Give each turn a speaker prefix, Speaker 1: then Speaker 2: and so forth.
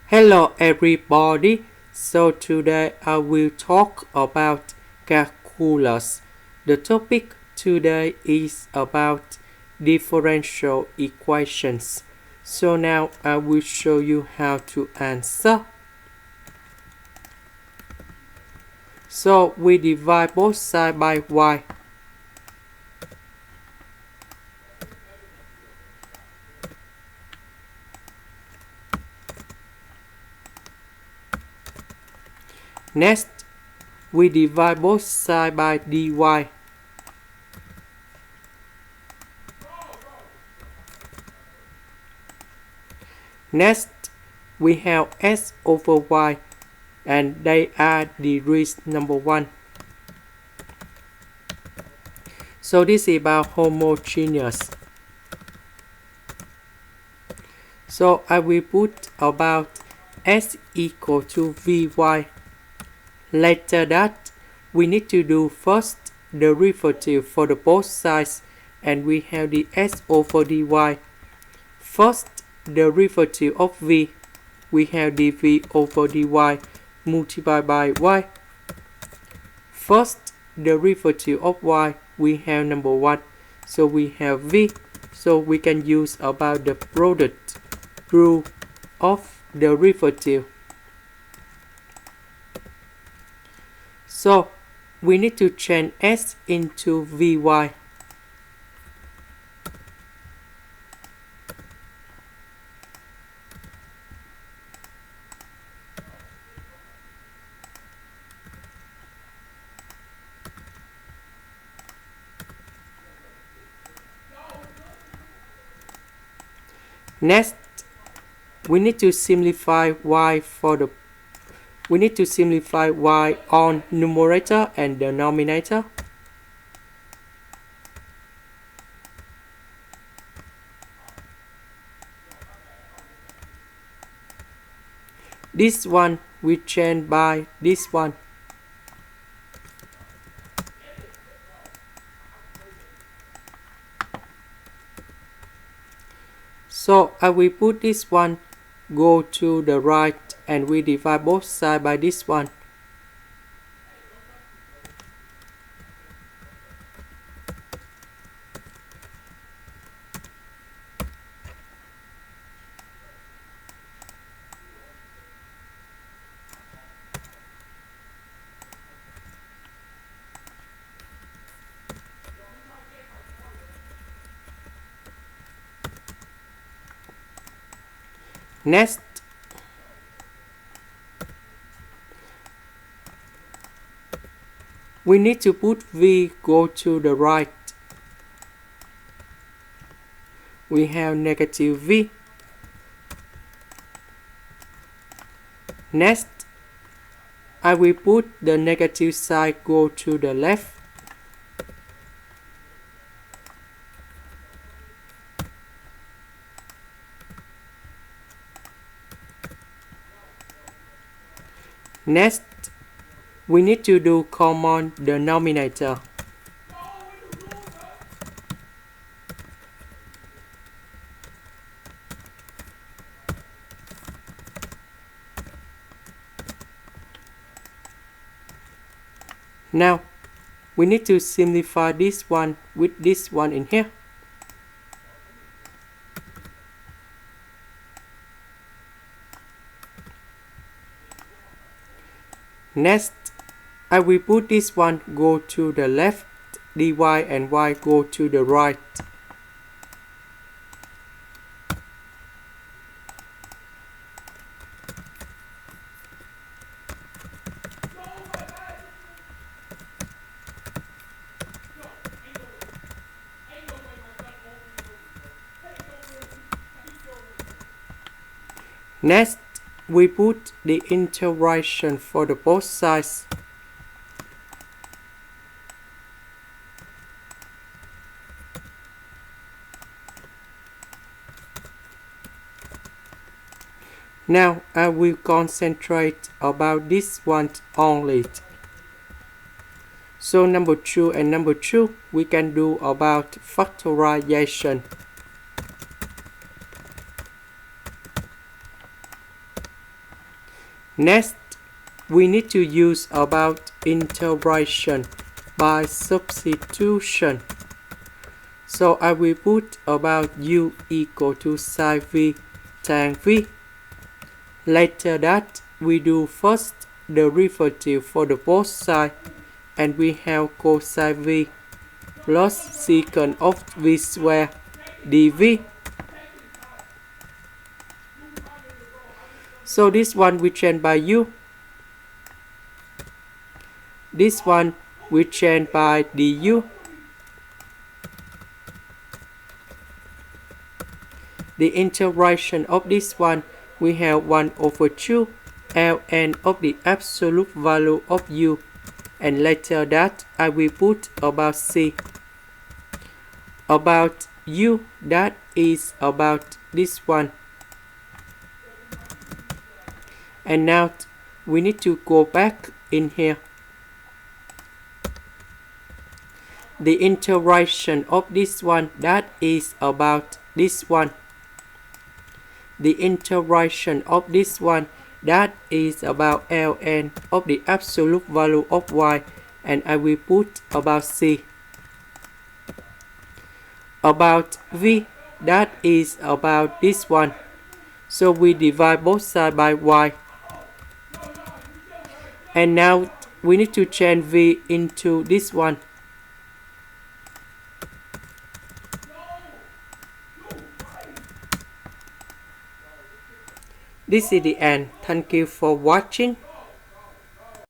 Speaker 1: Hello everybody, so today I will talk about calculus. The topic today is about differential equations. So now I will show you how to answer. So we divide both sides by y. Next, we divide both sides by dy. Next, we have s over y, and they are degrees number 1. So this is about homogeneous. So I will put about s equal to vy. Later that, we need to do first derivative for the both sides, and we have the s over dy. First derivative of v, we have dv over dy multiplied by y. First derivative of y, we have number 1, so we have v. So we can use about the product rule of derivative. So we need to change s into vy. Next, we need to simplify y on numerator and denominator. This one we change by this one. So I will put this one go to the right, and we divide both sides by this one. Next, we need to put v go to the right. We have negative v. Next, I will put the negative side go to the left. Next, we need to do common denominator. Now, we need to simplify this one with this one in here. Next, I will put this one go to the left, dy and y go to the right. Next, we put the integration for the both sides. Now I will concentrate about this one only. So number 2 and number 2 we can do about factorization. Next, we need to use about integration by substitution. So I will put about u equal to sine v tan v. Later that, we do first derivative for the both sides, and we have cosine v plus secant of v square dv. So this one we change by u. This one we change by du. The integration of this one, we have 1 over 2 ln of the absolute value of u. And later that, I will put about c. About u, that is about this one. And now we need to go back in here. The integration of this one, that is about this one. The integration of this one, that is about ln of the absolute value of y, and I will put about c. About v, that is about this one. So we divide both sides by y. And now we need to change v into this one. This is the end. Thank you for watching.